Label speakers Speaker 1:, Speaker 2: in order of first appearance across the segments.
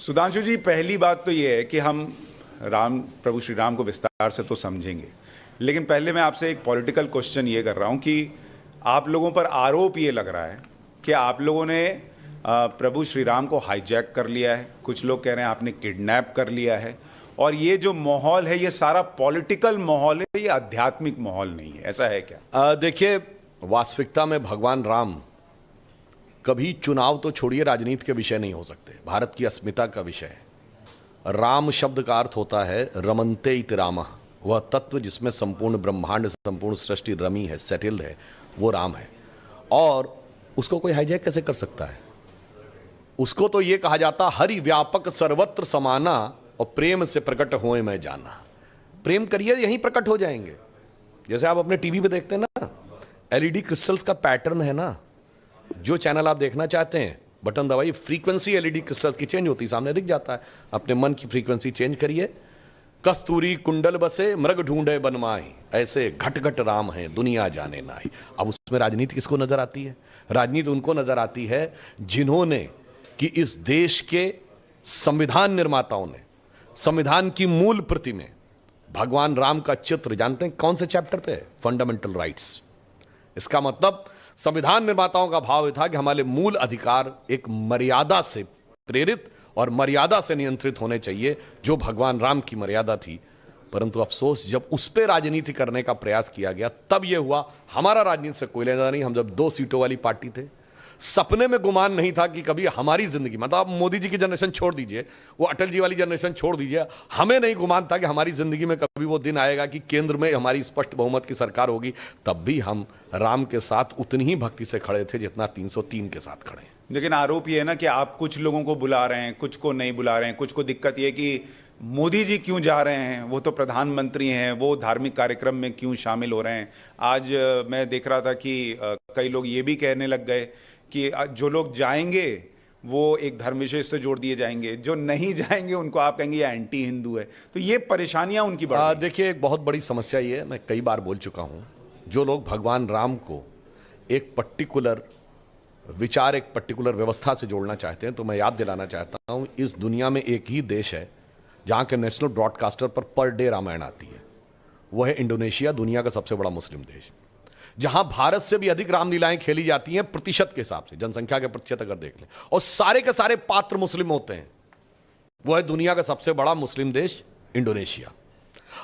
Speaker 1: सुधांशु जी, पहली बात तो ये है कि हम प्रभु श्री राम को विस्तार से तो समझेंगे, लेकिन पहले मैं आपसे एक पॉलिटिकल क्वेश्चन ये कर रहा हूं कि आप लोगों पर आरोप ये लग रहा है कि आप लोगों ने प्रभु श्री राम को हाईजैक कर लिया है। कुछ लोग कह रहे हैं आपने किडनैप कर लिया है, और ये जो माहौल है ये सारा पॉलिटिकल माहौल है, ये आध्यात्मिक माहौल नहीं है। ऐसा है क्या?
Speaker 2: देखिए, वास्तविकता में भगवान राम कभी चुनाव तो छोड़िए, राजनीति के विषय नहीं हो सकते, भारत की अस्मिता का विषय है। राम शब्द का अर्थ होता है रमन्ते इति रामः, वह तत्व जिसमें संपूर्ण ब्रह्मांड, संपूर्ण सृष्टि रमी है, सेटल्ड है, वो राम है। और उसको कोई हाईजैक कैसे कर सकता है? उसको तो ये कहा जाता हरि व्यापक सर्वत्र समाना और प्रेम से प्रकट होए मैं जाना। प्रेम करिए, यहीं प्रकट हो जाएंगे। जैसे आप अपने टीवी पे देखते हैं ना, एलईडी क्रिस्टल्स का पैटर्न है ना, जो चैनल आप देखना चाहते हैं बटन दबाइए, फ्रीक्वेंसी एलईडी क्रिस्टल्स की चेंज होती, सामने दिख जाता है। अपने मन की फ्रीक्वेंसी चेंज करिए। कस्तूरी कुंडल बसे मृग ढूंढे बनमाई, ऐसे घट घट राम है दुनिया जाने नाई। अब उसमें राजनीति किसको नजर आती है? राजनीति उनको नजर आती है जिन्होंने कि इस देश के संविधान निर्माताओं ने संविधान की मूल प्रति में भगवान राम का चित्र, जानते हैं कौन से चैप्टर पे? Fundamental rights. इसका मतलब संविधान निर्माताओं का भाव था कि हमारे मूल अधिकार एक मर्यादा से प्रेरित और मर्यादा से नियंत्रित होने चाहिए, जो भगवान राम की मर्यादा थी। परंतु अफसोस, जब उस पर राजनीति करने का प्रयास किया गया तब यह हुआ। हमारा राजनीति से कोई लेना नहीं, हम जब 2 सीटों वाली पार्टी थे, सपने में गुमान नहीं था कि कभी हमारी जिंदगी, मतलब आप मोदी जी की जनरेशन छोड़ दीजिए, वो अटल जी वाली जनरेशन छोड़ दीजिए, हमें नहीं गुमान था कि हमारी जिंदगी में कभी वो दिन आएगा कि केंद्र में हमारी स्पष्ट बहुमत की सरकार होगी। तब भी हम राम के साथ उतनी ही भक्ति से खड़े थे जितना 303 के साथ खड़े हैं।
Speaker 1: लेकिन आरोप ये है ना कि आप कुछ लोगों को बुला रहे हैं, कुछ को नहीं बुला रहे हैं। कुछ को दिक्कत ये कि मोदी जी क्यों जा रहे हैं, वो तो प्रधानमंत्री हैं, वो धार्मिक कार्यक्रम में क्यों शामिल हो रहे हैं। आज मैं देख रहा था कि कई लोग ये भी कहने लग गए कि जो लोग जाएंगे वो एक धर्म विशेष से जोड़ दिए जाएंगे, जो नहीं जाएंगे उनको आप कहेंगे ये एंटी हिंदू है। तो ये परेशानियां उनकी बढ़ रही हैं।
Speaker 2: देखिए, एक बहुत बड़ी समस्या ये है, मैं कई बार बोल चुका हूं, जो लोग भगवान राम को एक पर्टिकुलर विचार, एक पर्टिकुलर व्यवस्था से जोड़ना चाहते हैं, तो मैं याद दिलाना चाहता हूं, इस दुनिया में एक ही देश है जहां के नेशनल ब्रॉडकास्टर पर डे रामायण आती है, वो है इंडोनेशिया, दुनिया का सबसे बड़ा मुस्लिम देश, जहां भारत से भी अधिक रामलीलाएं खेली जाती हैं प्रतिशत के हिसाब से, जनसंख्या के प्रतिशत अगर देख लें, और सारे के सारे पात्र मुस्लिम होते हैं। वो है दुनिया का सबसे बड़ा मुस्लिम देश इंडोनेशिया।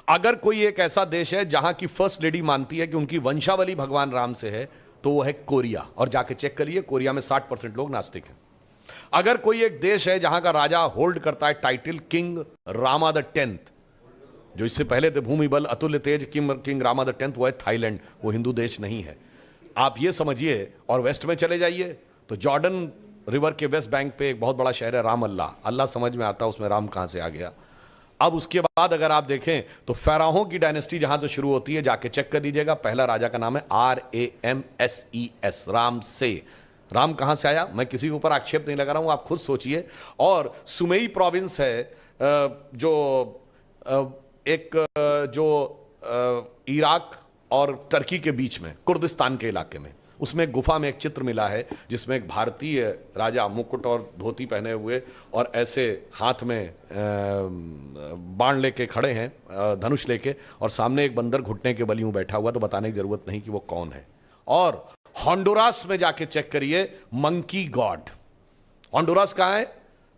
Speaker 2: अगर कोई एक ऐसा देश है जहां की फर्स्ट लेडी मानती है कि उनकी वंशावली भगवान राम से है, तो वो है कोरिया, और जाके चेक करिए, कोरिया में 60% लोग नास्तिक हैं। अगर कोई एक देश है जहां का राजा होल्ड करता है title king Rama the 10th, जो इससे पहले थे भूमि बल अतुल्य तेज किंग रामा द 10th, वो है थाईलैंड, वो हिंदू देश नहीं है। आप ये समझिए। और वेस्ट में चले जाइए तो जॉर्डन रिवर के वेस्ट बैंक पे एक बहुत बड़ा शहर है राम अल्लाह। अल्लाह समझ में आता, उसमें राम कहां से आ गया। अब उसके बाद अगर आप देखें तो फैराहों की डायनेस्टी जहां से शुरू होती है, जाके चेक कर लीजिएगा, पहला राजा का नाम है RAMSES, राम से। राम कहां से आया? मैं किसी के ऊपर आक्षेप नहीं लगा रहा हूं, आप खुद सोचिए। और सुमेई प्रोविंस है जो इराक और टर्की के बीच में, कुर्दिस्तान के इलाके में, उसमें एक गुफा में एक चित्र मिला है जिसमें एक भारतीय राजा मुकुट और धोती पहने हुए और ऐसे हाथ में बाण लेके खड़े हैं, धनुष लेके, और सामने एक बंदर घुटने के बल यूं बैठा हुआ। तो बताने की जरूरत नहीं कि वो कौन है। और होंडुरास में जाके चेक करिए, मंकी गॉड। होंडुरास कहां है?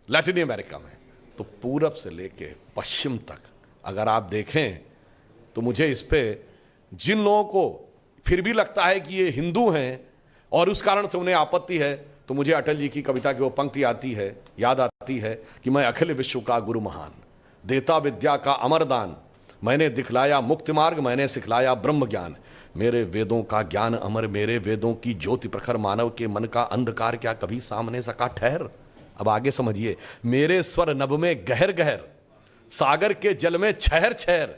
Speaker 2: लैटिन अमेरिका में। तो पूरब से लेके पश्चिम तक अगर आप देखें तो मुझे इस पे जिन लोगों को फिर भी लगता है कि ये हिंदू हैं और उस कारण से उन्हें आपत्ति है, तो मुझे अटल जी की कविता की वो पंक्ति याद आती है कि मैं अखिल विश्व का गुरु महान, देता विद्या का अमरदान, मैंने दिखलाया मुक्ति मार्ग, मैंने सिखलाया ब्रह्म ज्ञान, मेरे वेदों का ज्ञान अमर, मेरे वेदों की ज्योति प्रखर, मानव के मन का अंधकार क्या कभी सामने सका ठहर। अब आगे समझिए, मेरे स्वर नभ में गहर गहर, सागर के जल में छहर छहर,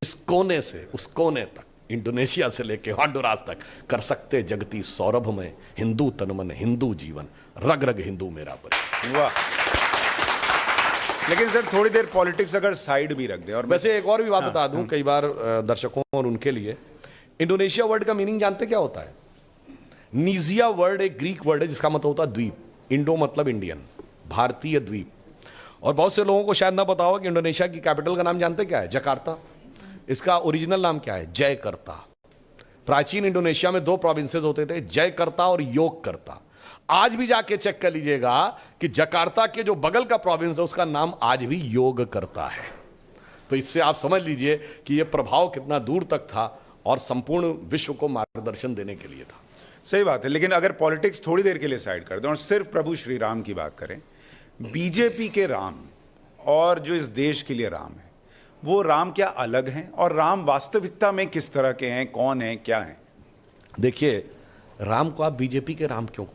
Speaker 2: इस कोने से उस कोने तक, इंडोनेशिया से लेके होंडुरास तक, कर सकते जगती सौरभ में, हिंदू तन मन हिंदू जीवन, रग रग हिंदू मेरा बल।
Speaker 1: वाह। लेकिन सर थोड़ी देर पॉलिटिक्स अगर साइड भी रख दे। और
Speaker 2: वैसे एक और भी बात बता दूं, कई बार दर्शकों और उनके लिए, इंडोनेशिया वर्ड का मीनिंग जानते क्या होता है? नीजिया वर्ड एक ग्रीक वर्ड है जिसका मतलब होता है द्वीप। इंडो मतलब इंडियन, भारतीय द्वीप। और बहुत से लोगों को शायद ना पता हो कि इंडोनेशिया की कैपिटल का नाम जानते क्या है? जकार्ता। इसका ओरिजिनल नाम क्या है? जयकर्ता। प्राचीन इंडोनेशिया में 2 प्रोविंसेस होते थे, जयकर्ता और योगकर्ता। आज भी जाके चेक कर लीजिएगा कि जकार्ता के जो बगल का प्रोविंस है उसका नाम आज भी योगकर्ता है। तो इससे आप समझ लीजिए कि यह प्रभाव कितना दूर तक था और संपूर्ण विश्व को मार्गदर्शन देने के लिए था।
Speaker 1: सही बात है, लेकिन अगर पॉलिटिक्स थोड़ी देर के लिए साइड कर दें और सिर्फ प्रभु श्री राम की बात करें, बीजेपी के राम और जो इस देश के लिए राम है, वो राम क्या अलग हैं? और राम वास्तविकता में किस तरह के हैं, कौन हैं, क्या हैं?
Speaker 2: देखिए, राम को आप बीजेपी के राम क्यों,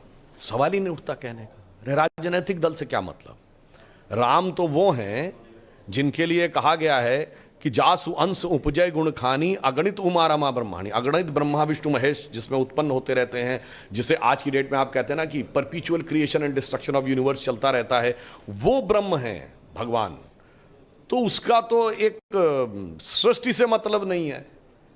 Speaker 2: सवाल ही नहीं उठता कहने का। अरे राजनीतिक दल से क्या मतलब? राम तो वो हैं जिनके लिए कहा गया है कि जासु अंश उपजय गुण खानी अगणित उमा रमा ब्रह्माणी। अगणित ब्रह्मा विष्णु महेश जिसमें उत्पन्न होते रहते हैं, जिसे आज की डेट में आप कहते हैं ना कि परपीचुअल creation and destruction of universe चलता रहता है, वो ब्रह्म है भगवान। तो उसका तो एक सृष्टि से मतलब नहीं है,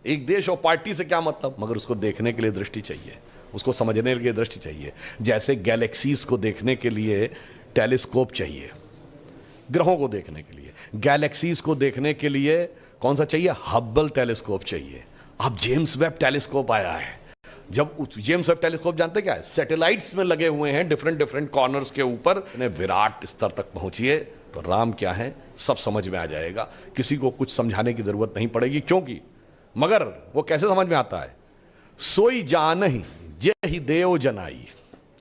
Speaker 2: एक देश और पार्टी से क्या मतलब, मगर उसको देखने के लिए दृष्टि चाहिए, उसको समझने के लिए दृष्टि चाहिए। जैसे गैलेक्सीज को देखने के लिए टेलीस्कोप चाहिए, ग्रहों को देखने के लिए, गैलेक्सीज को देखने के लिए कौन सा चाहिए? हब्बल टेलीस्कोप चाहिए। अब जेम्स वेब टेलीस्कोप आया है। जब जेम्स वेब टेलीस्कोप जानते क्या है? सैटेलाइट्स में लगे हुए हैं डिफरेंट कॉर्नर्स के ऊपर, विराट स्तर तक पहुंचिए तो राम क्या है सब समझ में आ जाएगा। किसी को कुछ समझाने की जरूरत नहीं पड़ेगी, क्योंकि मगर वो कैसे समझ में आता है? सोई जानहि जेहि देव जनाई।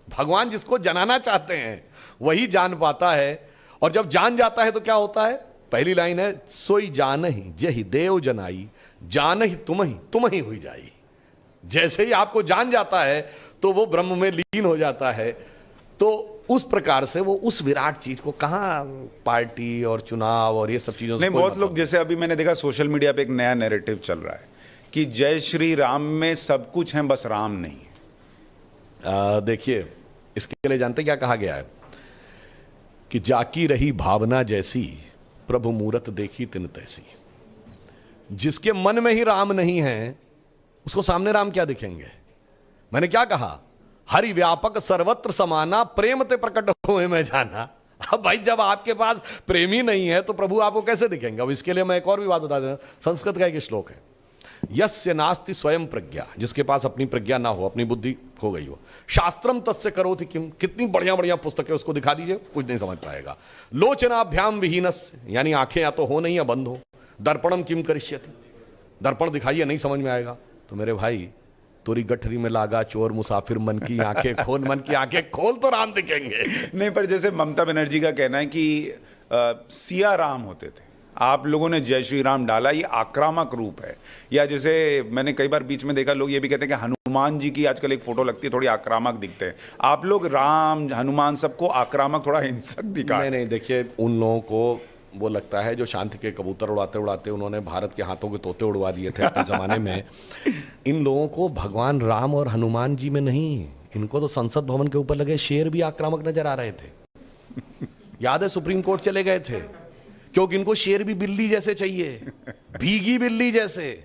Speaker 2: भगवान जिसको जनाना चाहते हैं वही जान पाता है, और जब जान जाता है तो क्या होता है? पहली लाइन है, सोई जानहि जेहि देव जनाई, जानहि तुम ही हुई जाई। जैसे ही आपको जान जाता है तो वो ब्रह्म में लीन हो जाता है। तो उस प्रकार से वो उस विराट चीज को कहां पार्टी और चुनाव और ये सब चीजों से
Speaker 1: नहीं, बहुत लोग, जैसे अभी मैंने देखा सोशल मीडिया पे एक नया नैरेटिव चल रहा है कि जय श्री राम में सब कुछ है, बस राम नहीं है।
Speaker 2: देखिए, इसके लिए जानते क्या कहा गया है कि जाकी रही भावना जैसी, प्रभु मूरत देखी तिन तैसी। जिसके मन में ही राम नहीं है उसको सामने राम क्या दिखेंगे? मैंने क्या कहा? हरि व्यापक सर्वत्र समाना, प्रेम ते प्रकट हुए मैं जाना। अब भाई जब आपके पास प्रेम ही नहीं है तो प्रभु आपको कैसे दिखेंगे? अब इसके लिए मैं एक और भी बात बता दें, संस्कृत का एक श्लोक है, यस्य नास्ति स्वयं प्रज्ञा, जिसके पास अपनी प्रज्ञा ना हो, अपनी बुद्धि खो गई हो, शास्त्रम तस्य करोति किम, कितनी बढ़िया बढ़िया पुस्तकें उसको दिखा दीजिए, कुछ नहीं समझ पाएगा। लोचनाभ्याम विहीनस्य, यानी आंखें या तो हो नहीं या बंद हो, दर्पणम किम करिष्यति, दर्पण दिखाइए नहीं समझ में आएगा। तो मेरे भाई, तुरी गठरी में लागा चोर मुसाफिर, मन की आंखें खोल, मन की आंखें खोल तो राम दिखेंगे।
Speaker 1: नहीं, पर जैसे ममता बनर्जी का कहना है कि सिया राम होते थे, आप लोगों ने जय श्री राम डाला, ये आक्रामक रूप है। या जैसे मैंने कई बार बीच में देखा, लोग ये भी कहते हैं कि हनुमान जी की आजकल एक फोटो लगती है, थोड़ी आक्रामक दिखते हैं। आप लोग राम हनुमान सबको आक्रामक, थोड़ा हिंसक दिखा।
Speaker 2: नहीं, देखिए, उन लोगों को वो लगता है जो शांति के कबूतर उड़ाते उड़ाते उन्होंने भारत के हाथों के तोते उड़वा दिए थे अपने जमाने में। इन लोगों को भगवान राम और हनुमान जी में नहीं, इनको तो संसद भवन के ऊपर लगे शेर भी आक्रामक नजर आ रहे थे। याद है, सुप्रीम कोर्ट चले गए थे क्योंकि इनको शेर भी बिल्ली जैसे चाहिए, भीगी बिल्ली जैसे।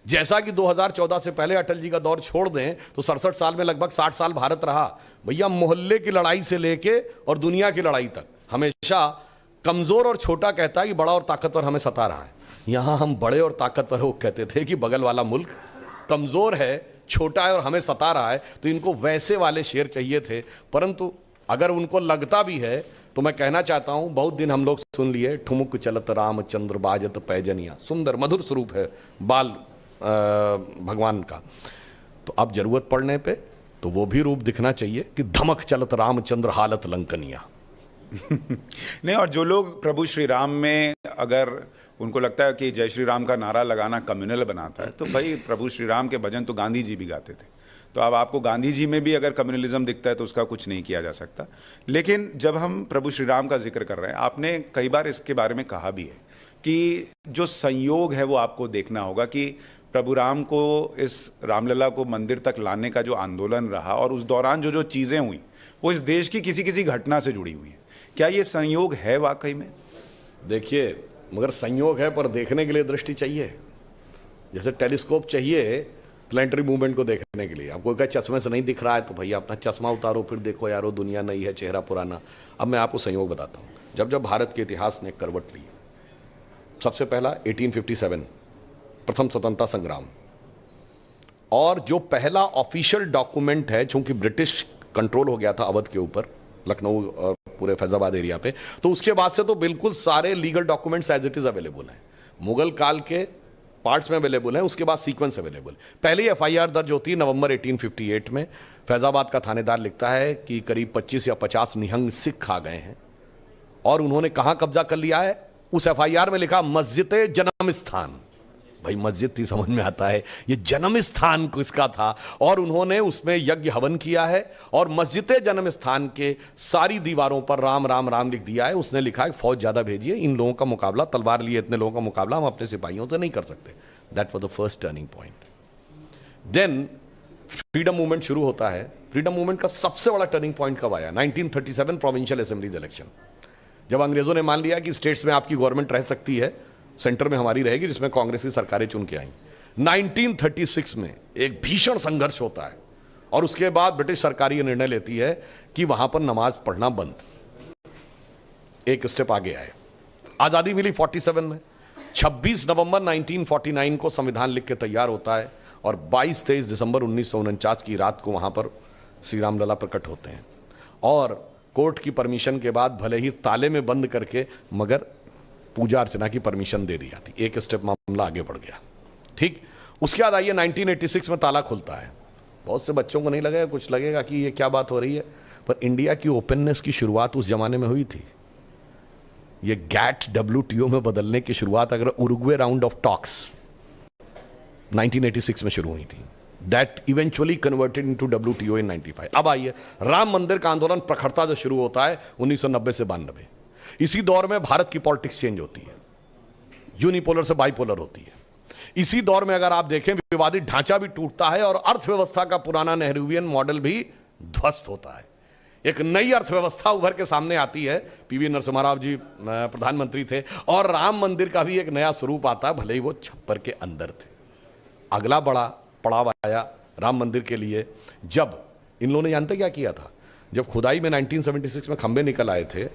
Speaker 2: जैसा कि 2014 से पहले अटल जी का दौर छोड़ दें तो 67 साल में लगभग 60 साल भारत रहा। भैया, मोहल्ले की लड़ाई से लेके और दुनिया की लड़ाई तक हमेशा कमजोर और छोटा कहता है कि बड़ा और ताकतवर हमें सता रहा है। यहां हम बड़े और ताकतवर हो कहते थे कि बगल वाला मुल्क कमजोर है, छोटा है और हमें सता रहा है। तो इनको वैसे वाले शेर चाहिए थे। परंतु अगर उनको लगता भी है तो मैं कहना चाहता हूं, बहुत दिन हम लोग सुन लिए, ठुमुक चलत रामचंद्र बाजत पैजनिया, सुंदर मधुर स्वरूप है बाल भगवान का। तो अब जरूरत पड़ने पे तो वो भी रूप दिखना चाहिए कि धमक चलत रामचंद्र हालत लंकनिया।
Speaker 1: नहीं, और जो लोग प्रभु श्री राम में अगर उनको लगता है कि जय श्री राम का नारा लगाना कम्युनल बनाता है, तो भाई प्रभु श्री राम के भजन तो गांधी जी भी गाते थे। तो अब आपको गांधी जी में भी अगर कम्युनलिज्म दिखता है तो उसका कुछ नहीं किया जा सकता। लेकिन जब हम प्रभु श्री राम का जिक्र कर रहे हैं, आपने कई बार इसके बारे में कहा भी है कि जो संयोग है वो आपको देखना होगा कि प्रभु राम को, इस रामलला को मंदिर तक लाने का जो आंदोलन रहा और उस दौरान जो जो चीज़ें हुई वो इस देश की किसी किसी घटना से जुड़ी हुई है। क्या ये संयोग है वाकई में?
Speaker 2: देखिए, मगर संयोग है पर देखने के लिए दृष्टि चाहिए। जैसे टेलीस्कोप चाहिए प्लेनेटरी मूवमेंट को देखने के लिए। आपको क्या चश्मे से नहीं दिख रहा है तो भैया अपना चश्मा उतारो, फिर देखो यारो दुनिया नई है, चेहरा पुराना। अब मैं आपको संयोग बताता हूँ। जब जब भारत के इतिहास ने करवट ली, सबसे पहला 1857 प्रथम स्वतंत्रता संग्राम, और जो पहला ऑफिशियल डॉक्यूमेंट है, चूंकि ब्रिटिश कंट्रोल हो गया था अवध के ऊपर, लखनऊ और पूरे फैजाबाद एरिया पे, तो उसके बाद से तो बिल्कुल सारे legal documents as it is available हैं। मुगल काल के पार्ट्स में अवेलेबल है, उसके बाद सीक्वेंस अवेलेबल। पहली एफआईआर दर्ज होती है नवंबर 1858 में। फैजाबाद का थानेदार लिखता है कि करीब 25 या 50 निहंग सिख आ गए हैं और उन्होंने कहां कब्जा कर लिया है। उस एफआईआर में लिखा मस्जिद जन्म स्थान। भाई मस्जिद थी, समझ में आता है, ये जन्म स्थान किसका था, और उन्होंने उसमें यज्ञ हवन किया है और मस्जिद जन्म स्थान के सारी दीवारों पर राम राम राम लिख दिया है। उसने लिखा है फौज ज्यादा भेजिए, इन लोगों का मुकाबला, तलवार लिए इतने लोगों का मुकाबला हम अपने सिपाहियों से नहीं कर सकते। That was the first turning point. Then freedom movement शुरू होता है। फ्रीडम मूवमेंट का सबसे बड़ा टर्निंग पॉइंट कब आया? 1937 प्रोविंशियल असेंबलीज इलेक्शन, जब अंग्रेजों ने मान लिया कि स्टेट्स में आपकी गवर्नमेंट रह सकती है, सेंटर में हमारी रहेगी, जिसमें कांग्रेस की सरकारें चुन के आई। 1936 में एक भीषण संघर्ष होता है और उसके बाद ब्रिटिश सरकार यह निर्णय लेती है कि वहां पर नमाज पढ़ना बंद। एक स्टेप आगे आए, आजादी मिली 47 में। 26 नवंबर 1949 को संविधान लिख के तैयार होता है और 22-23 दिसंबर 1949 की रात को वहां पर श्री रामलला प्रकट होते हैं और कोर्ट की परमिशन के बाद, भले ही ताले में बंद करके, मगर पूजा अर्चना की परमिशन दे दी जाती। एक स्टेप मामला आगे बढ़ गया। ठीक, उसके बाद आइए 1986 में ताला खुलता है। बहुत से बच्चों को नहीं लगेगा, कुछ लगेगा कि ये क्या बात हो रही है, पर इंडिया की ओपननेस की शुरुआत उस जमाने में हुई थी। ये गैट WTO में बदलने की शुरुआत, अगर उरुग्वे राउंड ऑफ टॉक्स 1986 में शुरू हुई थी, that eventually converted into WTO इन 95। अब आइए राम मंदिर का आंदोलन प्रखरता जो शुरू होता है 1990 से 92। इसी दौर में भारत की पॉलिटिक्स चेंज होती है, यूनिपोलर से बाइपोलर होती है। इसी दौर में अगर आप देखें, विवादित ढांचा भी टूटता है और अर्थव्यवस्था का पुराना नेहरूवियन मॉडल भी ध्वस्त होता है। एक नई अर्थव्यवस्था उभर के सामने आती है। PV नरसिम्हा राव जी प्रधानमंत्री थे और राम मंदिर का भी एक नया स्वरूप आता है, भले ही वो छप्पर के अंदर थे। अगला बड़ा पड़ाव आया राम मंदिर के लिए, जब इन लोगों ने जानते क्या किया था? जब खुदाई में 1976 में खंबे निकल आए थे,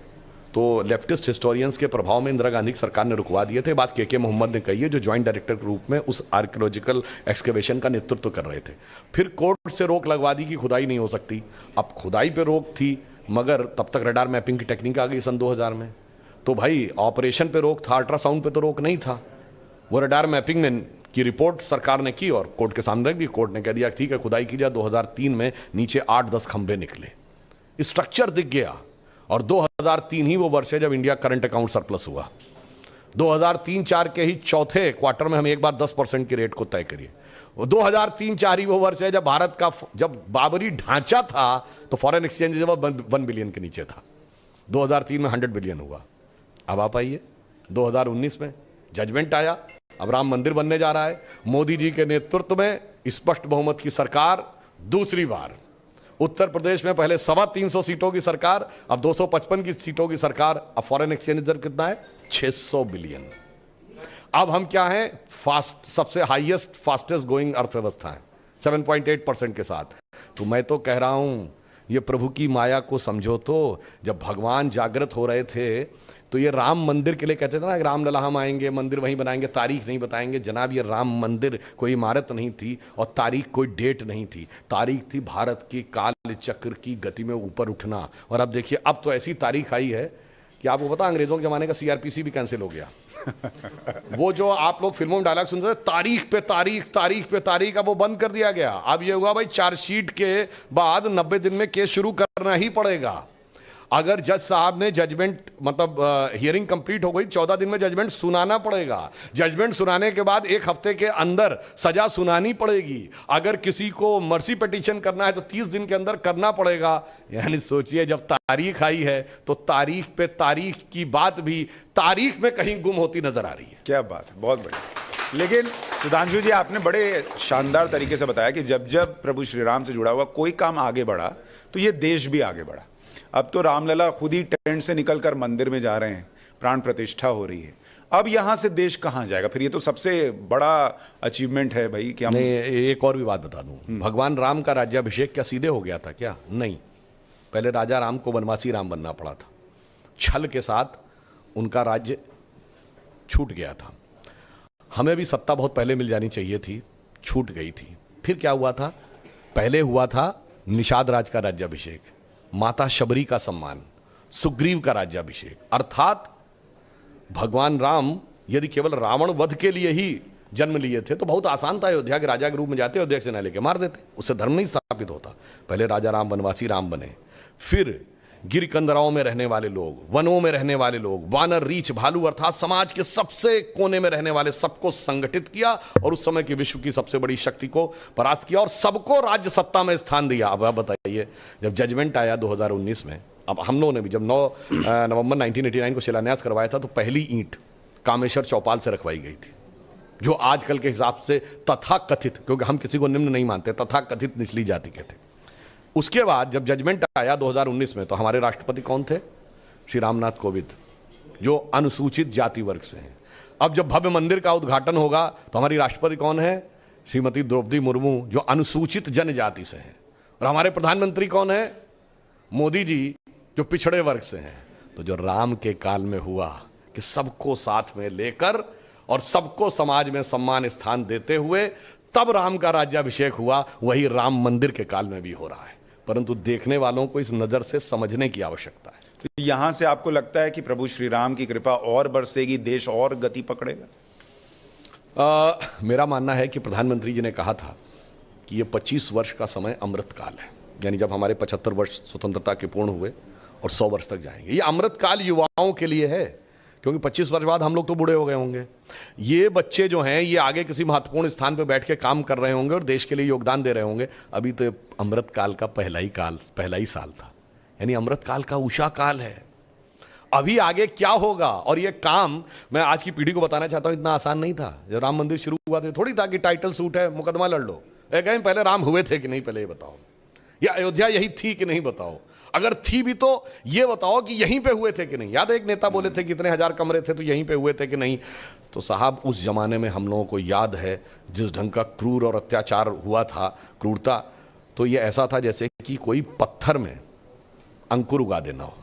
Speaker 2: तो लेफ्टिस्ट हिस्टोरियंस के प्रभाव में इंदिरा गांधी की सरकार ने रुकवा दिए थे। बात के मोहम्मद ने कही है, जो ज्वाइंट डायरेक्टर के रूप में उस आर्कियोलॉजिकल एक्सकेवेशन का नेतृत्व कर रहे थे। फिर कोर्ट से रोक लगवा दी कि खुदाई नहीं हो सकती। अब खुदाई पे रोक थी, मगर तब तक रडार मैपिंग की टेक्निक आ गई सन 2000 में। तो भाई ऑपरेशन पे रोक था, अल्ट्रासाउंड पे तो रोक नहीं था। वो रडार मैपिंग में की रिपोर्ट सरकार ने की और कोर्ट के सामने रख दी। कोर्ट ने कह दिया ठीक है खुदाई की जाए। 2003 में नीचे 8-10 खंबे निकले, स्ट्रक्चर दिख गया। और 2003 ही वो वर्ष है जब इंडिया करंट अकाउंट सरप्लस हुआ। 2003-4 के ही चौथे क्वार्टर में हम एक बार 10% की रेट को तय करिए। 2003-4 ही वो वर्ष है जब भारत का, जब बाबरी ढांचा था तो फॉरेन एक्सचेंज जब 1 बिलियन के नीचे था। 2003 में 100 बिलियन हुआ। अब आप आइए 2019 में जजमेंट आया, अब राम मंदिर बनने जा रहा है। मोदी जी के नेतृत्व में स्पष्ट बहुमत की सरकार दूसरी बार। उत्तर प्रदेश में पहले 325 सीटों की सरकार, अब 255 की सीटों की सरकार। अब फॉरेन एक्सचेंज दर कितना है? 600 बिलियन। अब हम क्या हैं? सबसे हाईएस्ट फास्टेस्ट गोइंग अर्थव्यवस्था है 7.8% के साथ। तो मैं तो कह रहा हूं, ये प्रभु की माया को समझो। तो जब भगवान जागृत हो रहे थे तो ये राम मंदिर के लिए कहते थे ना, रामलला हम आएंगे, मंदिर वहीं बनाएंगे, तारीख नहीं बताएंगे। जनाब, ये राम मंदिर कोई इमारत नहीं थी और तारीख कोई डेट नहीं थी। तारीख थी भारत की काल चक्र की गति में ऊपर उठना। और अब देखिए, अब तो ऐसी तारीख आई है कि आपको पता, अंग्रेजों के जमाने का CRPC भी कैंसिल हो गया। वो जो आप लोग फिल्मों में डायलॉग सुनते थे, तारीख पे तारीख, तारीख पे तारीख, अब वो बंद कर दिया गया। अब ये हुआ भाई, चार्जशीट के बाद 90 दिन में केस शुरू करना ही पड़ेगा। अगर जज साहब ने जजमेंट, मतलब हियरिंग कंप्लीट हो गई, 14 दिन में जजमेंट सुनाना पड़ेगा। जजमेंट सुनाने के बाद 1 हफ्ते के अंदर सजा सुनानी पड़ेगी। अगर किसी को मर्सी पिटीशन करना है तो 30 दिन के अंदर करना पड़ेगा। यानी सोचिए, जब तारीख आई है तो तारीख पे तारीख की बात भी तारीख में कहीं गुम होती नजर आ रही है।
Speaker 1: क्या बात है, बहुत बढ़िया। लेकिन सुधांशु जी, आपने बड़े शानदार तरीके से बताया कि जब जब प्रभु श्री राम से जुड़ा हुआ कोई काम आगे बढ़ा तो ये देश भी आगे बढ़ा। अब तो रामलला खुद ही टेंट से निकलकर मंदिर में जा रहे हैं, प्राण प्रतिष्ठा हो रही है। अब यहां से देश कहां जाएगा? फिर ये तो सबसे बड़ा अचीवमेंट है भाई। क्या
Speaker 2: नहीं, एक और भी बात बता दूं, भगवान राम का राज्याभिषेक क्या सीधे हो गया था? क्या नहीं, पहले राजा राम को वनवासी राम बनना पड़ा था। छल के साथ उनका राज्य छूट गया था। हमें भी सत्ता बहुत पहले मिल जानी चाहिए थी, छूट गई थी। फिर क्या हुआ था? पहले हुआ था निषाद राज का राज्याभिषेक, माता शबरी का सम्मान, सुग्रीव का राज्याभिषेक। अर्थात भगवान राम यदि केवल रावण वध के लिए ही जन्म लिए थे तो बहुत आसान था, अयोध्या के राजा के रूप में जाते, अयोध्या से न लेके मार देते, उससे धर्म नहीं स्थापित होता। पहले राजा राम वनवासी राम बने, फिर गिर कंदराओं में रहने वाले लोग, वनों में रहने वाले लोग, वानर, रीछ, भालू अर्थात समाज के सबसे कोने में रहने वाले सबको संगठित किया और उस समय की विश्व की सबसे बड़ी शक्ति को परास्त किया और सबको राज्य सत्ता में स्थान दिया। अब आप बताइए, जब जजमेंट आया 2019 में, अब हम लोगों ने भी जब 9 नवंबर 1989 को शिलान्यास करवाया था तो पहली ईंट कामेश्वर चौपाल से रखवाई गई थी, जो आजकल के हिसाब से तथाकथित, क्योंकि हम किसी को निम्न नहीं मानते, तथाकथित निचली जाति के थे। उसके बाद जब जजमेंट आया 2019 में तो हमारे राष्ट्रपति कौन थे? श्री रामनाथ कोविंद, जो अनुसूचित जाति वर्ग से हैं। अब जब भव्य मंदिर का उद्घाटन होगा तो हमारी राष्ट्रपति कौन है? श्रीमती द्रौपदी मुर्मू, जो अनुसूचित जनजाति से हैं। और हमारे प्रधानमंत्री कौन है? मोदी जी, जो पिछड़े वर्ग से हैं। तो जो राम के काल में हुआ कि सबको साथ में लेकर और सबको समाज में सम्मान स्थान देते हुए तब राम का राज्याभिषेक हुआ, वही राम मंदिर के काल में भी हो रहा है। परंतु देखने वालों को इस नजर से समझने की आवश्यकता है।
Speaker 1: तो यहां से आपको लगता है कि प्रभु श्री राम की कृपा और बरसेगी, देश और गति पकड़ेगा?
Speaker 2: मेरा मानना है कि प्रधानमंत्री जी ने कहा था कि ये 25 वर्ष का समय अमृत काल है, यानी जब हमारे 75 वर्ष स्वतंत्रता के पूर्ण हुए और 100 वर्ष तक जाएंगे। ये अमृत काल युवाओं के लिए है, क्योंकि 25 वर्ष बाद हम लोग तो बूढ़े हो गए होंगे। ये बच्चे जो हैं ये आगे किसी महत्वपूर्ण स्थान पर बैठ के काम कर रहे होंगे और देश के लिए योगदान दे रहे होंगे। अभी तो अमृत काल का पहला ही साल था, यानी अमृत काल का उषा काल है। अभी आगे क्या होगा, और ये काम मैं आज की पीढ़ी को बताना चाहता हूं, इतना आसान नहीं था। जब राम मंदिर शुरू हुआ था थोड़ी था कि टाइटल सूट है, मुकदमा लड़ लो। कहीं पहले राम हुए थे कि नहीं, पहले ये बताओ, या अयोध्या यही थी कि नहीं बताओ, अगर थी भी तो ये बताओ कि यहीं पे हुए थे कि नहीं। याद है एक नेता बोले थे कि इतने हजार कमरे थे तो यहीं पे हुए थे कि नहीं। तो साहब उस जमाने में हम लोगों को याद है जिस ढंग का क्रूर और अत्याचार हुआ था, क्रूरता, तो ये ऐसा था जैसे कि कोई पत्थर में अंकुर उगा देना हो।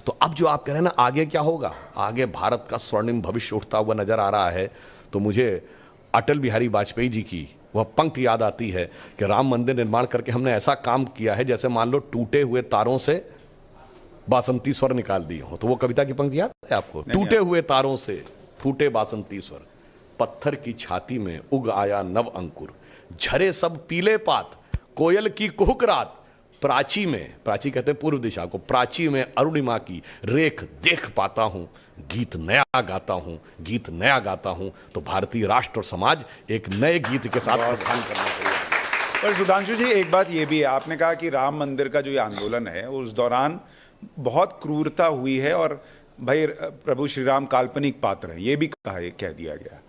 Speaker 2: तो अब जो आप कह रहे हैं ना आगे क्या होगा, आगे भारत का स्वर्णिम भविष्य उठता हुआ नजर आ रहा है। तो मुझे अटल बिहारी वाजपेयी जी की वह पंक्ति याद आती है कि राम मंदिर निर्माण करके हमने ऐसा काम किया है जैसे मान लो टूटे हुए तारों से बासंती स्वर निकाल दिए हो। तो वो कविता की पंक्ति याद है आपको? टूटे हुए तारों से फूटे बासंती स्वर, पत्थर की छाती में उग आया नव अंकुर, झरे सब पीले पात, कोयल की कुहुक रात, प्राची में, प्राची कहते हैं पूर्व दिशा को, प्राची में अरुणिमा की रेख देख पाता हूं, गीत नया गाता हूं, गीत नया गाता हूं। तो भारतीय राष्ट्र और समाज एक नए गीत के साथ प्रस्थान करना चाहिए।
Speaker 1: पर सुधांशु जी एक बात ये भी है, आपने कहा कि राम मंदिर का जो ये आंदोलन है उस दौरान बहुत क्रूरता हुई है और भाई प्रभु श्री राम काल्पनिक पात्र है, ये भी कह दिया गया।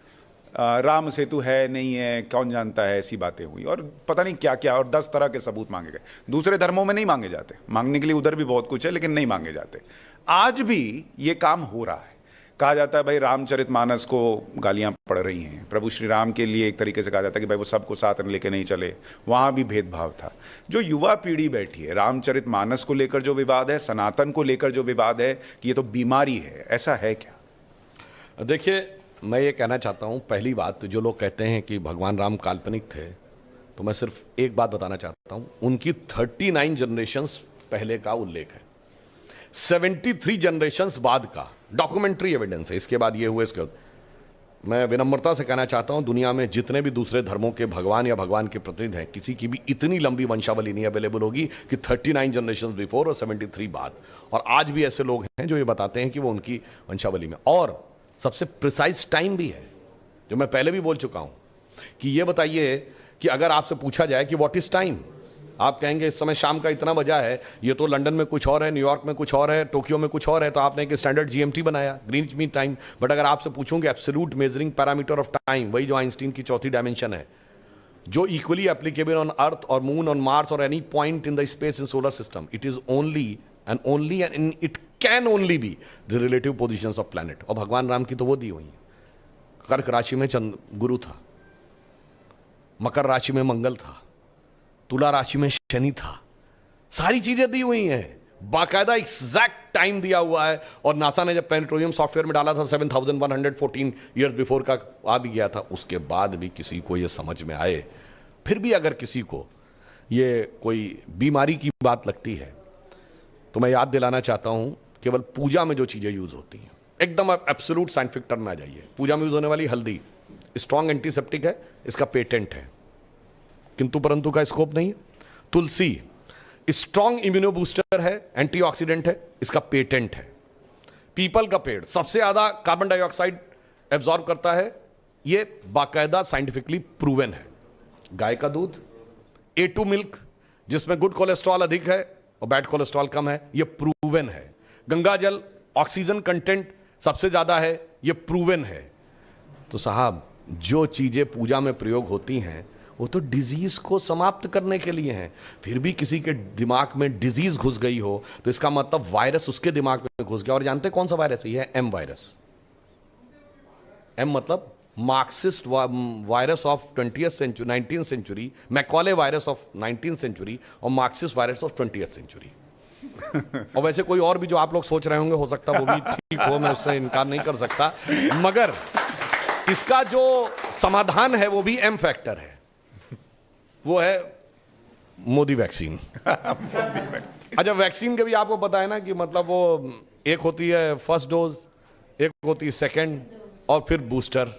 Speaker 1: राम सेतु है नहीं है कौन जानता है, ऐसी बातें हुई और पता नहीं क्या क्या, और 10 तरह के सबूत मांगे गए। दूसरे धर्मों में नहीं मांगे जाते, मांगने के लिए उधर भी बहुत कुछ है लेकिन नहीं मांगे जाते। आज भी ये काम हो रहा है। कहा जाता है भाई रामचरितमानस को गालियां पड़ रही हैं, प्रभु श्री राम के लिए एक तरीके से कहा जाता है कि भाई वो सबको साथ में लेके नहीं चले, वहां भी भेदभाव था। जो युवा पीढ़ी बैठी है, रामचरितमानस को लेकर जो विवाद है, सनातन को लेकर जो विवाद है कि ये तो बीमारी है, ऐसा है क्या?
Speaker 2: देखिए मैं ये कहना चाहता हूं, पहली बात जो लोग कहते हैं कि भगवान राम काल्पनिक थे, तो मैं सिर्फ एक बात बताना चाहता हूं, उनकी 39 जनरेशंस पहले का उल्लेख है, 73 जनरेशंस बाद का डॉक्यूमेंट्री एविडेंस है। इसके बाद ये हुए, इसके बाद मैं विनम्रता से कहना चाहता हूं दुनिया में जितने भी दूसरे धर्मों के भगवान या भगवान के प्रतिनिधि हैं, किसी की भी इतनी लंबी वंशावली नहीं अवेलेबल होगी कि 39 जनरेशंस बिफोर और 73 बाद। और आज भी ऐसे लोग हैं जो ये बताते हैं कि वो उनकी वंशावली में, और सबसे प्रिसाइज टाइम भी है जो मैं पहले भी बोल चुका हूं कि ये बताइए कि अगर आपसे पूछा जाए कि व्हाट इज टाइम, आप कहेंगे इस समय शाम का इतना बजा है, ये तो लंदन में कुछ और है, न्यूयॉर्क में कुछ और है, टोक्यो में कुछ और है, तो आपने एक स्टैंडर्ड जीएमटी बनाया, ग्रीनिच मीन टाइम। बट अगर आपसे पूछूं कि absolute measuring parameter of time, वही जो आइंस्टीन की चौथी डायमेंशन है, जो इक्वली एप्लीकेबल ऑन अर्थ और मून, ऑन मार्स और any point in the space in solar system, it is only and it can only be the relative positions of planet. और भगवान राम की तो वो दी हुई है, कर्क राशि में गुरु था, मकर राशि में मंगल था, तुला राशि में शनि था, सारी चीजें दी हुई हैं। बाकायदा एग्जैक्ट टाइम दिया हुआ है, और नासा ने जब प्लैनेटोरियम सॉफ्टवेयर में डाला था 7114 ईयर्स बिफोर का आ भी गया था, उसके बाद भी किसी को यह समझ में आए, फिर भी अगर किसी को ये कोई बीमारी की बात लगती है, तो मैं याद दिलाना चाहता हूं केवल पूजा में जो चीजें यूज होती हैं, एकदम एब्सोल्यूट साइंटिफिक टर्म में आ जाइए। पूजा में यूज होने वाली हल्दी स्ट्रॉन्ग एंटीसेप्टिक है, इसका पेटेंट है, किंतु परंतु का स्कोप नहीं है। तुलसी स्ट्रॉन्ग इम्यूनो बूस्टर है, एंटीऑक्सीडेंट है, इसका पेटेंट है। पीपल का पेड़ सबसे ज्यादा कार्बन डाइऑक्साइड एब्जॉर्ब करता है, यह बाकायदा साइंटिफिकली प्रूवन है। गाय का दूध, A2 मिल्क जिसमें गुड कोलेस्ट्रॉल अधिक है और बैड कोलेस्ट्रॉल कम है, यह प्रूवन है। गंगा जल ऑक्सीजन कंटेंट सबसे ज्यादा है, यह प्रूवन है। तो साहब जो चीजें पूजा में प्रयोग होती हैं वो तो डिजीज को समाप्त करने के लिए हैं, फिर भी किसी के दिमाग में डिजीज घुस गई हो तो इसका मतलब वायरस उसके दिमाग में घुस गया। और जानते कौन सा वायरस है? यह एम वायरस। एम मतलब Marxist virus of 20th century, 19th century, Macaulay virus of 19th century और Marxist virus of 20th century. और वैसे कोई और भी जो आप लोग सोच रहे होंगे, हो सकता वो भी ठीक हो, मैं उससे इनकार नहीं कर सकता, मगर इसका जो समाधान है वो भी एम फैक्टर है, वो है मोदी वैक्सीन। अच्छा, वैक्सीन के भी आपको पता है ना कि मतलब वो एक होती है फर्स्ट डोज, एक होती है सेकंड और फिर बूस्टर।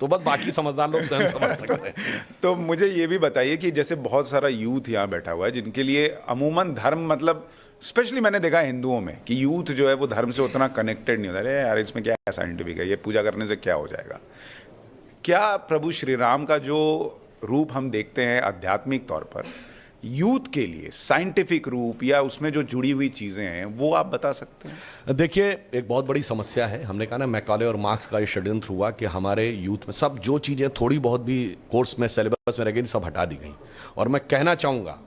Speaker 2: तो बस बाकी समझदार लोग स्वयं समझ सकते हैं।
Speaker 1: तो मुझे ये भी बताइए कि जैसे बहुत सारा यूथ यहाँ बैठा हुआ है जिनके लिए अमूमन धर्म, मतलब स्पेशली मैंने देखा हिंदुओं में कि यूथ जो है वो धर्म से उतना कनेक्टेड नहीं होता। अरे यार इसमें क्या साइंटिफिक है, ये पूजा करने से क्या हो जाएगा। क्या प्रभु श्री राम का जो रूप हम देखते हैं आध्यात्मिक तौर पर, यूथ के लिए साइंटिफिक रूप या उसमें जो जुड़ी हुई चीजें हैं वो आप बता सकते हैं?
Speaker 2: देखिए, एक बहुत बड़ी समस्या है। हमने कहा ना, मैकॉले और मार्क्स का ये षड्यंत्र हुआ कि हमारे यूथ में सब जो चीजें थोड़ी बहुत भी कोर्स में, सिलेबस में रह गई, सब हटा दी गई। और मैं कहना चाहूंगा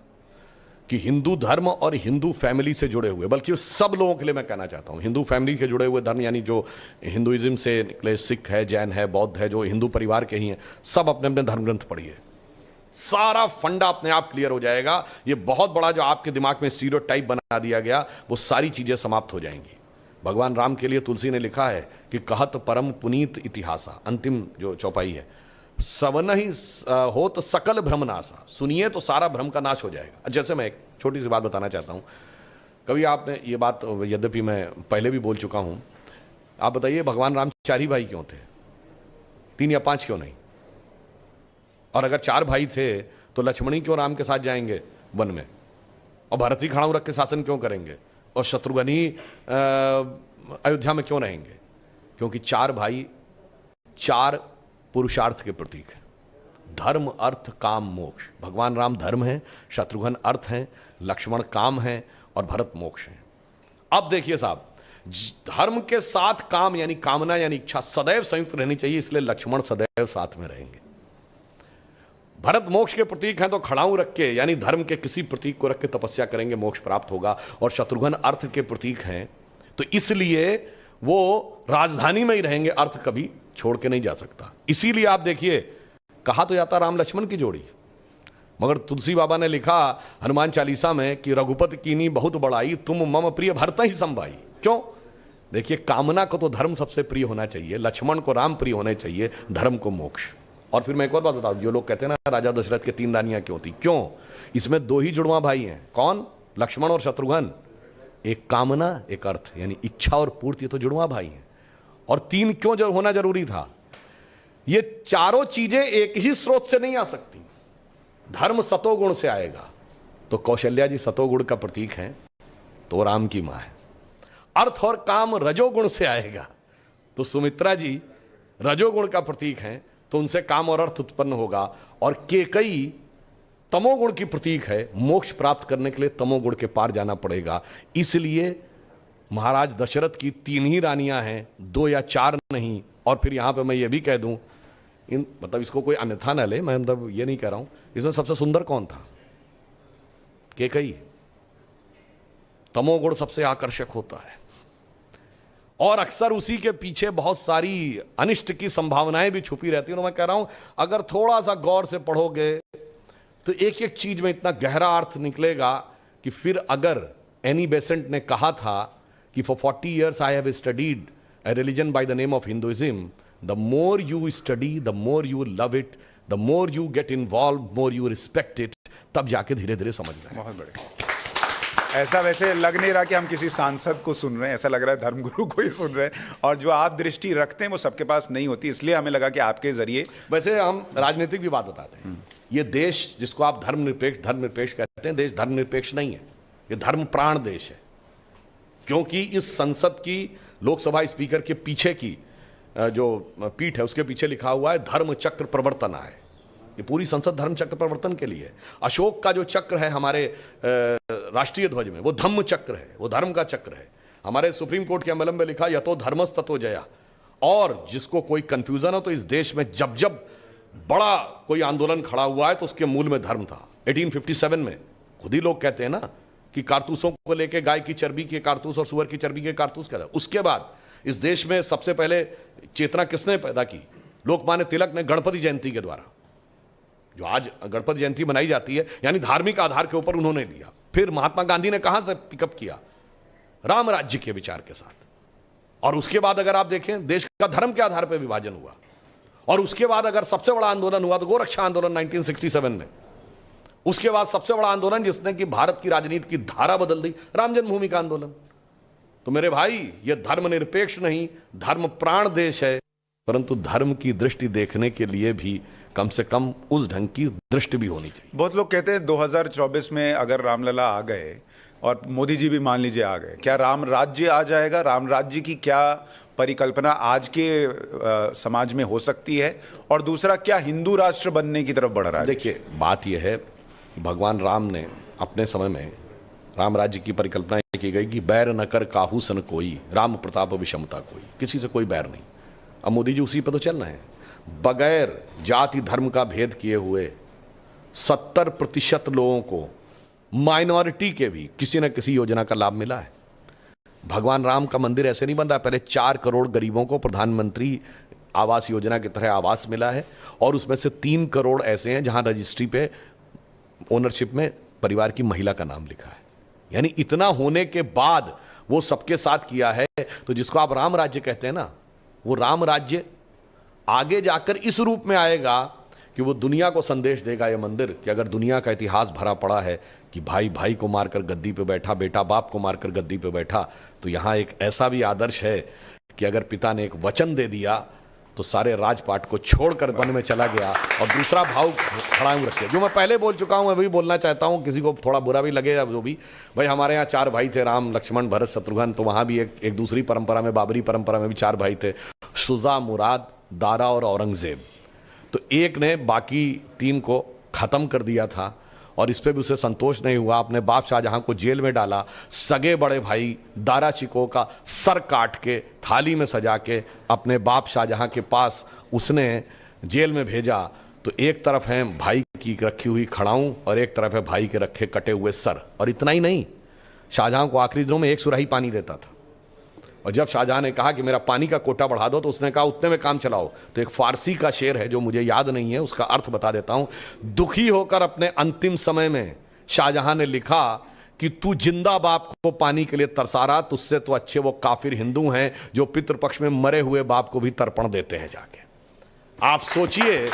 Speaker 2: कि हिंदू धर्म और हिंदू फैमिली से जुड़े हुए, बल्कि सब लोगों के लिए मैं कहना चाहता हूं, हिंदू फैमिली के जुड़े हुए धर्म, यानी जो हिंदुइज्म से निकले, सिख है, जैन है, बौद्ध है, जो हिंदू परिवार के ही हैं, सब अपने अपने धर्म ग्रंथ पढ़िए, सारा फंडा अपने आप क्लियर हो जाएगा। ये बहुत बड़ा जो आपके दिमाग में स्टीरियोटाइप बना दिया गया, वो सारी चीजें समाप्त हो जाएंगी। भगवान राम के लिए तुलसी ने लिखा है कि कहत परम पुनीत इतिहासा, अंतिम जो चौपाई है, सवन ही हो तो सकल भ्रमनाशा, सुनिए तो सारा भ्रम का नाश हो जाएगा। जैसे मैं एक छोटी सी बात बताना चाहता हूं, कभी आपने ये बात, यद्यपि मैं पहले भी बोल चुका हूं, आप बताइए भगवान राम 4 ही भाई क्यों थे? 3 या 5 क्यों नहीं? और अगर 4 भाई थे तो लक्ष्मणी क्यों राम के साथ जाएंगे वन में, और भरत ही खड़ाऊ रख के शासन क्यों करेंगे, और शत्रुघ्न ही अयोध्या में क्यों रहेंगे? क्योंकि 4 भाई 4 पुरुषार्थ के प्रतीक है, धर्म अर्थ काम मोक्ष। भगवान राम धर्म है, शत्रुघ्न अर्थ है, लक्ष्मण काम है और भरत मोक्ष है। अब देखिए साहब, धर्म के साथ काम यानी कामना यानी इच्छा सदैव संयुक्त रहनी चाहिए, इसलिए लक्ष्मण सदैव साथ में रहेंगे। भरत मोक्ष के प्रतीक हैं तो खड़ाऊ रख के, यानी धर्म के किसी प्रतीक को रख के तपस्या करेंगे, मोक्ष प्राप्त होगा। और शत्रुघ्न अर्थ के प्रतीक हैं तो इसलिए वो राजधानी में ही रहेंगे, अर्थ कभी छोड़ के नहीं जा सकता। इसीलिए आप देखिए, कहा तो जाता राम लक्ष्मण की जोड़ी, मगर तुलसी बाबा ने लिखा हनुमान चालीसा में कि रघुपति कीनी बहुत बड़ाई, तुम मम प्रिय भरत ही संभाई। क्यों? देखिए, कामना को तो धर्म सबसे प्रिय होना चाहिए, लक्ष्मण को राम प्रिय होने चाहिए, धर्म को मोक्ष। और फिर मैं एक और बात बताऊं, जो लोग कहते हैं ना राजा दशरथ के 3 रानियां क्यों थी, क्यों? इसमें 2 ही जुड़वा भाई हैं। कौन? लक्ष्मण और शत्रुघ्न। एक कामना, एक अर्थ, यानी इच्छा और पूर्ति, तो जुड़वा भाई हैं। और 3 क्यों जो होना जरूरी था? ये चारों चीजें एक ही स्रोत से नहीं आ सकती। धर्म सतोगुण से आएगा तो कौशल्या जी सतोगुण का प्रतीक है, तो राम की मां है। अर्थ और काम रजोगुण से आएगा तो सुमित्रा जी रजोगुण का प्रतीक है, तो उनसे काम और अर्थ उत्पन्न होगा। और केकई तमोगुण की प्रतीक है, मोक्ष प्राप्त करने के लिए तमोगुण के पार जाना पड़ेगा। इसलिए महाराज दशरथ की 3 ही रानियां हैं, 2 या 4 नहीं। और फिर यहां पे मैं ये भी कह दूं, मतलब इसको कोई अन्यथा न ले, मैं मतलब ये नहीं कह रहा हूं, इसमें सबसे सुंदर कौन था? केकई। तमोगुण सबसे आकर्षक होता है और अक्सर उसी के पीछे बहुत सारी अनिष्ट की संभावनाएं भी छुपी रहती हैं। तो मैं कह रहा हूं, अगर थोड़ा सा गौर से पढ़ोगे तो एक एक चीज में इतना गहरा अर्थ निकलेगा कि फिर अगर एनी बेसेंट ने कहा था कि for 40 years I have studied a religion by the name of Hinduism, the more you study, the more you love it, the more you get involved, more you respect it, तब जाके धीरे धीरे समझ में आए।
Speaker 1: बहुत बढ़िया। ऐसा वैसे लग नहीं रहा कि हम किसी सांसद को सुन रहे हैं, ऐसा लग रहा है धर्मगुरु को ही सुन रहे हैं, और जो आप दृष्टि रखते हैं वो सबके पास नहीं होती, इसलिए हमें लगा कि आपके जरिए।
Speaker 2: वैसे हम राजनीतिक भी बात बताते हैं, ये देश जिसको आप धर्मनिरपेक्ष कहते हैं, देश धर्मनिरपेक्ष नहीं है, ये धर्म प्राण देश है। क्योंकि इस संसद की लोकसभा स्पीकर के पीछे की जो पीठ है उसके पीछे लिखा हुआ है धर्म चक्र प्रवर्तना है। ये पूरी संसद धर्म चक्र प्रवर्तन के लिए है। अशोक का जो चक्र है हमारे राष्ट्रीय ध्वज में, वो धम्म चक्र है, वो धर्म का चक्र है। हमारे सुप्रीम कोर्ट के एमएलएम में लिखा यतो धर्मस ततो जया। और जिसको कोई कंफ्यूजन हो तो इस देश में जब जब बड़ा कोई आंदोलन खड़ा हुआ है तो उसके मूल में धर्म था। 1857 में खुद ही लोग कहते हैं ना कि कारतूसों को लेके गाय की चर्बी के कारतूस और सुअर की चर्बी के कारतूस कहता है। उसके बाद इस देश में सबसे पहले चेतना किसने पैदा की? लोकमान्य तिलक ने गणपति जयंती के द्वारा। जो आज गणपति जयंती मनाई जाती है यानी धार्मिक आधार के ऊपर उन्होंने लिया। फिर महात्मा गांधी ने कहां से पिकअप किया? राम राज्य के विचार के साथ। और उसके बाद अगर आप देखें देश का धर्म के आधार पर विभाजन हुआ। और उसके बाद अगर सबसे बड़ा आंदोलन हुआ तो गोरक्षा आंदोलन 1967 में। उसके बाद सबसे बड़ा आंदोलन जिसने कि भारत की राजनीति की धारा बदल दी, राम जन्मभूमि का आंदोलन। तो मेरे भाई ये धर्मनिरपेक्ष नहीं, धर्म प्राण देश है, परंतु धर्म की दृष्टि देखने के लिए भी कम से कम उस ढंग की दृष्टि भी होनी चाहिए।
Speaker 1: बहुत लोग कहते हैं 2024 में अगर रामलला आ गए और मोदी जी भी मान लीजिए आ गए, क्या राम राज्य आ जाएगा? राम राज्य की क्या परिकल्पना आज के समाज में हो सकती है? और दूसरा, क्या हिंदू राष्ट्र बनने की तरफ बढ़ रहा है?
Speaker 2: देखिए बात यह है, भगवान राम ने अपने समय में राम राज्य की परिकल्पना की गई कि बैर न कर काहू सन कोई, राम प्रताप विषमता कोई, किसी से कोई बैर नहीं। अब मोदी जी उसी पर तो चल रहे हैं। बगैर जाति धर्म का भेद किए हुए 70% लोगों को, माइनॉरिटी के भी किसी न किसी योजना का लाभ मिला है। भगवान राम का मंदिर ऐसे नहीं बन रहा। पहले 4 करोड़ गरीबों को प्रधानमंत्री आवास योजना की तरह आवास मिला है, और उसमें से 3 करोड़ ऐसे हैं जहां रजिस्ट्री पे ओनरशिप में परिवार की महिला का नाम लिखा है। यानी इतना होने के बाद वो सबके साथ किया है। तो जिसको आप राम राज्य कहते हैं ना, वो राम राज्य आगे जाकर इस रूप में आएगा कि वो दुनिया को संदेश देगा, ये मंदिर, कि अगर दुनिया का इतिहास भरा पड़ा है कि भाई भाई को मारकर गद्दी पे बैठा, बेटा बाप को मारकर गद्दी पे बैठा, तो यहां एक ऐसा भी आदर्श है कि अगर पिता ने एक वचन दे दिया तो सारे राजपाट को छोड़कर वन में चला गया। और दूसरा भाव खड़ा रखे, जो मैं पहले बोल चुका हूं, मैं वही बोलना चाहता हूं, किसी को थोड़ा बुरा भी लगे जो भी। भाई हमारे यहाँ 4 भाई थे, राम लक्ष्मण भरत शत्रुघ्न, तो वहां भी एक दूसरी परंपरा में, बाबरी परंपरा में भी 4 भाई थे, शुजा, मुराद, दारा और औरंगजेब। तो एक ने बाकी 3 को खत्म कर दिया था, और इस पे भी उसे संतोष नहीं हुआ। अपने बाप शाहजहां को जेल में डाला, सगे बड़े भाई दारा शिकोह का सर काट के थाली में सजा के अपने बाप शाहजहां के पास उसने जेल में भेजा। तो एक तरफ है भाई की रखी हुई खड़ाऊं और एक तरफ है भाई के रखे कटे हुए सर। और इतना ही नहीं, शाहजहां को आखिरी दिनों में 1 सुराही पानी देता था, और जब शाहजहां ने कहा कि मेरा पानी का कोटा बढ़ा दो, तो उसने कहा उतने में काम चलाओ। तो एक फारसी का शेर है जो मुझे याद नहीं है, उसका अर्थ बता देता हूं। दुखी होकर अपने अंतिम समय में शाहजहां ने लिखा कि तू जिंदा बाप को पानी के लिए तरसा रहा, तुझसे तो अच्छे वो काफिर हिंदू हैं जो पितृपक्ष में मरे हुए बाप को भी तर्पण देते हैं जाके। आप सोचिए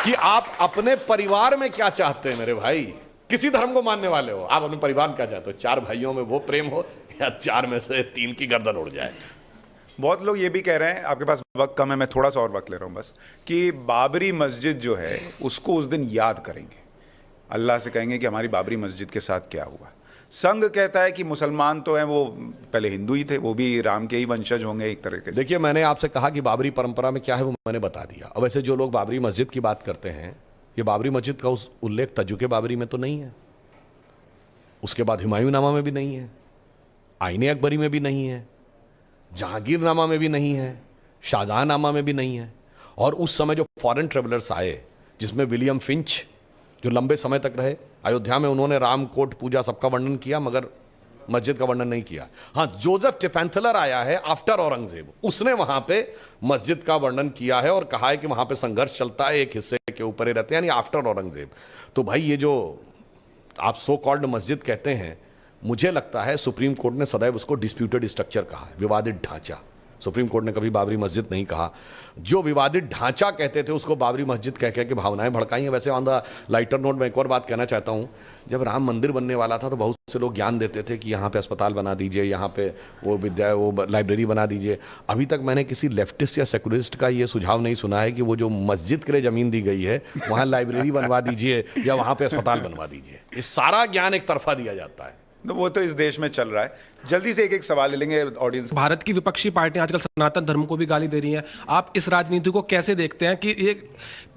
Speaker 2: कि आप अपने परिवार में क्या चाहते हैं मेरे भाई। किसी धर्म को मानने वाले हो, आप अपने परिवार में क्या चाहते हो? 4 भाइयों में वो प्रेम हो या 4 में से 3 की गर्दन उड़ जाए?
Speaker 1: बहुत लोग ये भी कह रहे हैं, आपके पास वक्त कम है, मैं थोड़ा सा और वक्त ले रहा हूं बस, कि बाबरी मस्जिद जो है उसको उस दिन याद करेंगे, अल्लाह से कहेंगे कि हमारी बाबरी मस्जिद के साथ क्या हुआ। संघ कहता है कि मुसलमान तो हैं, वो पहले हिंदू ही थे, वो भी राम के ही वंशज होंगे एक तरीके से।
Speaker 2: देखिए मैंने आपसे कहा कि बाबरी परंपरा में क्या है वो मैंने बता दिया। अब वैसे जो लोग बाबरी मस्जिद की बात करते हैं, ये बाबरी मस्जिद का उस उल्लेख तजुके बाबरी में तो नहीं है, उसके बाद हुमायूंनामा में भी नहीं है, आईने अकबरी में भी नहीं है, जहांगीरनामा में भी नहीं है, शाहजहांनामा में भी नहीं है। और उस समय जो फॉरेन ट्रेवलर्स आए, जिसमें विलियम फिंच जो लंबे समय तक रहे अयोध्या में, उन्होंने रामकोट पूजा सबका वर्णन किया मगर मस्जिद का वर्णन नहीं किया। हाँ, जोसेफ टिफेंथलर आया है आफ्टर औरंगजेब, उसने वहां पे मस्जिद का वर्णन किया है और कहा है कि वहां पे संघर्ष चलता है, एक हिस्से के ऊपर ही रहते हैं, यानी आफ्टर औरंगजेब। तो भाई ये जो आप सो कॉल्ड मस्जिद कहते हैं, मुझे लगता है सुप्रीम कोर्ट ने सदैव उसको डिस्प्यूटेड स्ट्रक्चर कहा है, विवादित ढांचा। सुप्रीम कोर्ट ने कभी बाबरी मस्जिद नहीं कहा। जो विवादित ढांचा कहते थे उसको बाबरी मस्जिद कह के भावनाएं भड़काई हैं। वैसे ऑन द लाइटर नोट मैं एक और बात कहना चाहता हूं, जब राम मंदिर बनने वाला था तो बहुत से लोग ज्ञान देते थे कि यहाँ पे अस्पताल बना दीजिए, यहाँ पे वो लाइब्रेरी बना दीजिए। अभी तक मैंने किसी लेफ्टिस्ट या सेकुलरिस्ट का ये सुझाव नहीं सुना है कि वो जो मस्जिद के लिए जमीन दी गई है वहाँ लाइब्रेरी बनवा दीजिए या वहाँ पे अस्पताल बनवा दीजिए। ये सारा ज्ञान एक तरफा दिया जाता है।
Speaker 1: तो वो तो इस देश में चल रहा है। जल्दी से एक एक सवाल ले लेंगे ऑडियंस।
Speaker 3: भारत की विपक्षी पार्टियां आजकल सनातन धर्म को भी गाली दे रही हैं। आप इस राजनीति को कैसे देखते हैं कि ये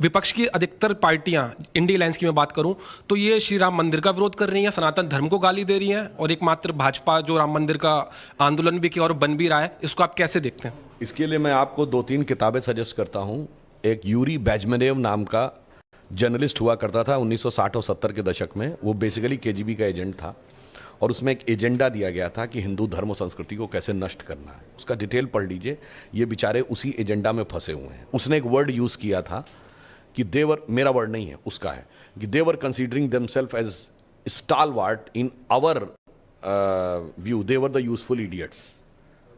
Speaker 3: विपक्ष की अधिकतर पार्टियां, इंडिया अलायंस की मैं बात करूं तो ये श्री राम मंदिर का विरोध कर रही हैं, सनातन धर्म को गाली दे रही हैं, और एकमात्र भाजपा जो राम मंदिर का आंदोलन भी किया और बन भी रहा है, इसको आप कैसे देखते हैं?
Speaker 2: इसके लिए मैं आपको 2-3 किताबें सजेस्ट करता हूं। एक यूरी बैजमेनेव नाम का जर्नलिस्ट हुआ करता था 1960 और 70 के दशक में। वो बेसिकली केजीबी का एजेंट था और उसमें एक एजेंडा दिया गया था कि हिंदू धर्म और संस्कृति को कैसे नष्ट करना है। उसका डिटेल पढ़ लीजिए। ये बेचारे उसी एजेंडा में फंसे हुए हैं। उसने एक वर्ड यूज किया था कि देवर, मेरा वर्ड नहीं है, उसका है, कि they're considering themselves as stalwart in our view, they're the useful idiots.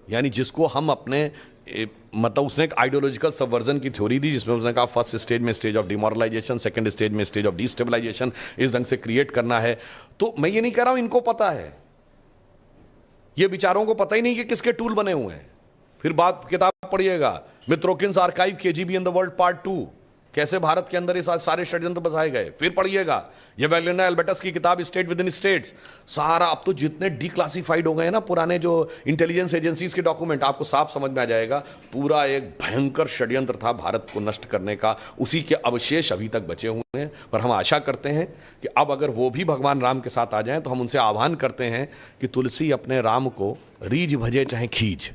Speaker 2: यानी जिसको हम अपने मतलब उसने एक आइडियोलॉजिकल सबवर्जन की थ्योरी दी, जिसमें उसने कहा फर्स्ट स्टेज में stage of demoralisation, second stage में स्टेज ऑफ डिस्टेबलाइजेशन, इस ढंग से क्रिएट करना है। तो मैं ये नहीं कह रहा हूं इनको पता है, ये विचारों को पता ही नहीं कि किसके टूल बने हुए हैं। फिर बात किताब पढ़िएगा, Mitrokhin's archive KGB in the world part 2, कैसे भारत के अंदर ये सारे षड्यंत्र बसाए गए। फिर पढ़िएगा ये वेलेना एल्बर्टस की किताब स्टेट विद इन स्टेट्स। सारा अब तो जितने डिक्लासिफाइड हो गए हैं ना पुराने जो इंटेलिजेंस एजेंसीज के डॉक्यूमेंट, आपको साफ समझ में आ जाएगा पूरा एक भयंकर षड्यंत्र था भारत को नष्ट करने का। उसी के अवशेष अभी तक बचे हुए हैं। पर हम आशा करते हैं कि अब अगर वो भी भगवान राम के साथ आ जाएं तो हम उनसे आह्वान करते हैं कि तुलसी अपने राम को रीझ भजे चाहे खींच,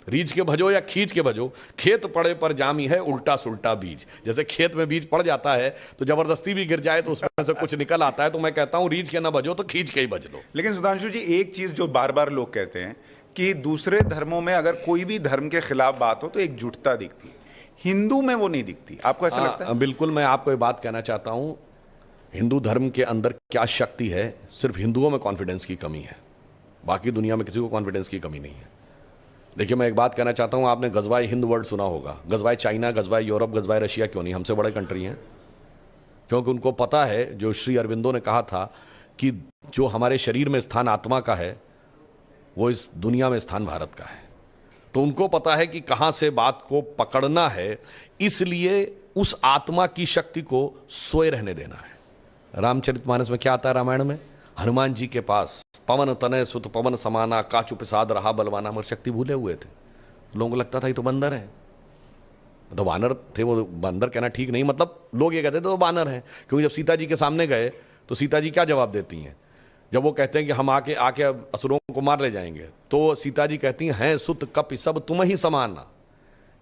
Speaker 2: रीझ के भजो या खींच के भजो, खेत पड़े पर जामी है उल्टा सुल्टा बीज। जैसे खेत में बीज पड़ जाता है तो जबरदस्ती भी गिर जाए तो उसमें से कुछ निकल आता है। तो मैं कहता हूं रीझ के ना भजो तो खींच के ही भज लो।
Speaker 1: लेकिन सुधांशु जी, एक चीज जो बार बार लोग कहते हैं कि दूसरे धर्मों में अगर कोई भी धर्म के खिलाफ बात हो तो एकजुटता दिखती है, हिंदू में वो नहीं दिखती। आपको ऐसा लगता है?
Speaker 2: बिल्कुल, मैं आपको ये बात कहना चाहता हूं, हिंदू धर्म के अंदर क्या शक्ति है, सिर्फ हिंदुओं में कॉन्फिडेंस की कमी है, बाकी दुनिया में किसी को कॉन्फिडेंस की कमी नहीं है। देखिए, मैं एक बात कहना चाहता हूं, आपने गजवाए हिंद वर्ड सुना होगा। गजवाए चाइना, गजवाए यूरोप, गजवाए रशिया क्यों नहीं? हमसे बड़े कंट्री हैं, क्योंकि उनको पता है जो श्री अरविंदो ने कहा था कि जो हमारे शरीर में स्थान आत्मा का है वो इस दुनिया में स्थान भारत का है। तो उनको पता है कि कहां से बात को पकड़ना है, इसलिए उस आत्मा की शक्ति को सोए रहने देना है। रामचरितमानस में क्या आता है रामायण में? हनुमान जी के पास पवन तनय सुत पवन समाना, काचु प्रसाद रहा बलवाना, मगर शक्ति भूले हुए थे। लोगों को लगता था ये तो बंदर है, तो वानर थे। वो बंदर कहना ठीक नहीं, मतलब लोग ये कहते थे तो वानर हैं। क्योंकि जब सीता जी के सामने गए तो सीता जी क्या जवाब देती हैं? जब वो कहते हैं कि हम आके असुरों को मार ले जाएंगे, तो सीता जी कहती हैं सुत कपि सब तुम ही समाना।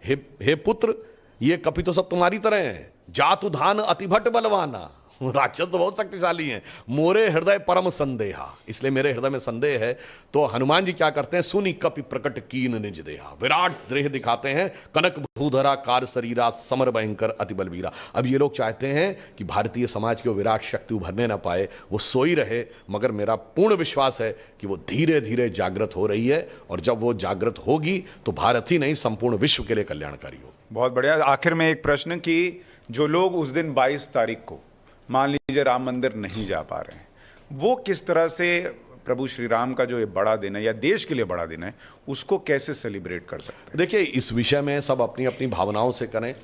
Speaker 2: हे पुत्र, ये कपि तो सब तुम्हारी तरह हैं। जातु धान अतिभट बलवाना, राक्षस तो बहुत शक्तिशाली हैं। मोरे हृदय परम संदेहा, इसलिए मेरे हृदय में संदेह है। तो हनुमान जी क्या करते हैं? सुनी कपि प्रकट कीन निज देहा, विराट देह दिखाते हैं। कनक भूधरा कार शरीरा, समर भयंकर अति बलवीरा। अब ये लोग चाहते हैं कि भारतीय समाज की वो विराट शक्ति उभरने ना पाए, वो सोई रहे। मगर मेरा पूर्ण विश्वास है कि वो धीरे धीरे जागृत हो रही है, और जब वो जागृत होगी तो भारत ही नहीं संपूर्ण विश्व के लिए कल्याणकारी होगी।
Speaker 1: बहुत बढ़िया। आखिर में एक प्रश्न कि जो लोग उस दिन 22 तारीख को मान लीजिए राम मंदिर नहीं जा पा रहे हैं, वो किस तरह से प्रभु श्री राम का जो ये बड़ा दिन है या देश के लिए बड़ा दिन है उसको कैसे सेलिब्रेट कर सकते हैं?
Speaker 2: देखिए, इस विषय में सब अपनी अपनी भावनाओं से करें।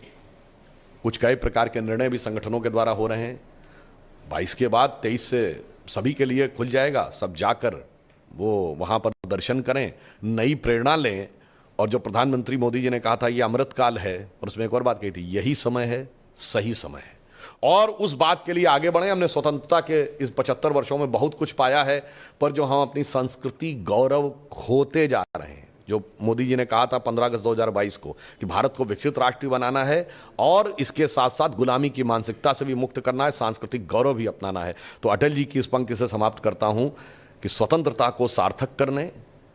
Speaker 2: कुछ कई प्रकार के निर्णय भी संगठनों के द्वारा हो रहे हैं। 22 के बाद 23 से सभी के लिए खुल जाएगा। सब जाकर वो वहाँ पर दर्शन करें, नई प्रेरणा लें। और जो प्रधानमंत्री मोदी जी ने कहा था ये अमृत काल है, और उसमें एक और बात कही थी, यही समय है, सही समय है, और उस बात के लिए आगे बढ़े। हमने स्वतंत्रता के इस 75 वर्षों में बहुत कुछ पाया है, पर जो हम अपनी संस्कृति गौरव खोते जा रहे हैं। जो मोदी जी ने कहा था 15 अगस्त 2022 को कि भारत को विकसित राष्ट्र बनाना है और इसके साथ साथ गुलामी की मानसिकता से भी मुक्त करना है, सांस्कृतिक गौरव भी अपनाना है। तो अटल जी की इस पंक्ति से समाप्त करता हूं कि स्वतंत्रता को सार्थक करने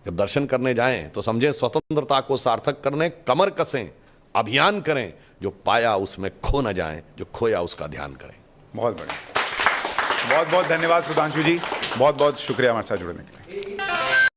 Speaker 2: जब दर्शन करने जाएं तो समझें स्वतंत्रता को सार्थक करने कमर कसें, अभियान करें, जो पाया उसमें खो न जाएं, जो खोया उसका ध्यान करें।
Speaker 1: बहुत बढ़िया। बहुत बहुत धन्यवाद सुधांशु जी, बहुत बहुत शुक्रिया हमारे साथ जुड़ने के लिए।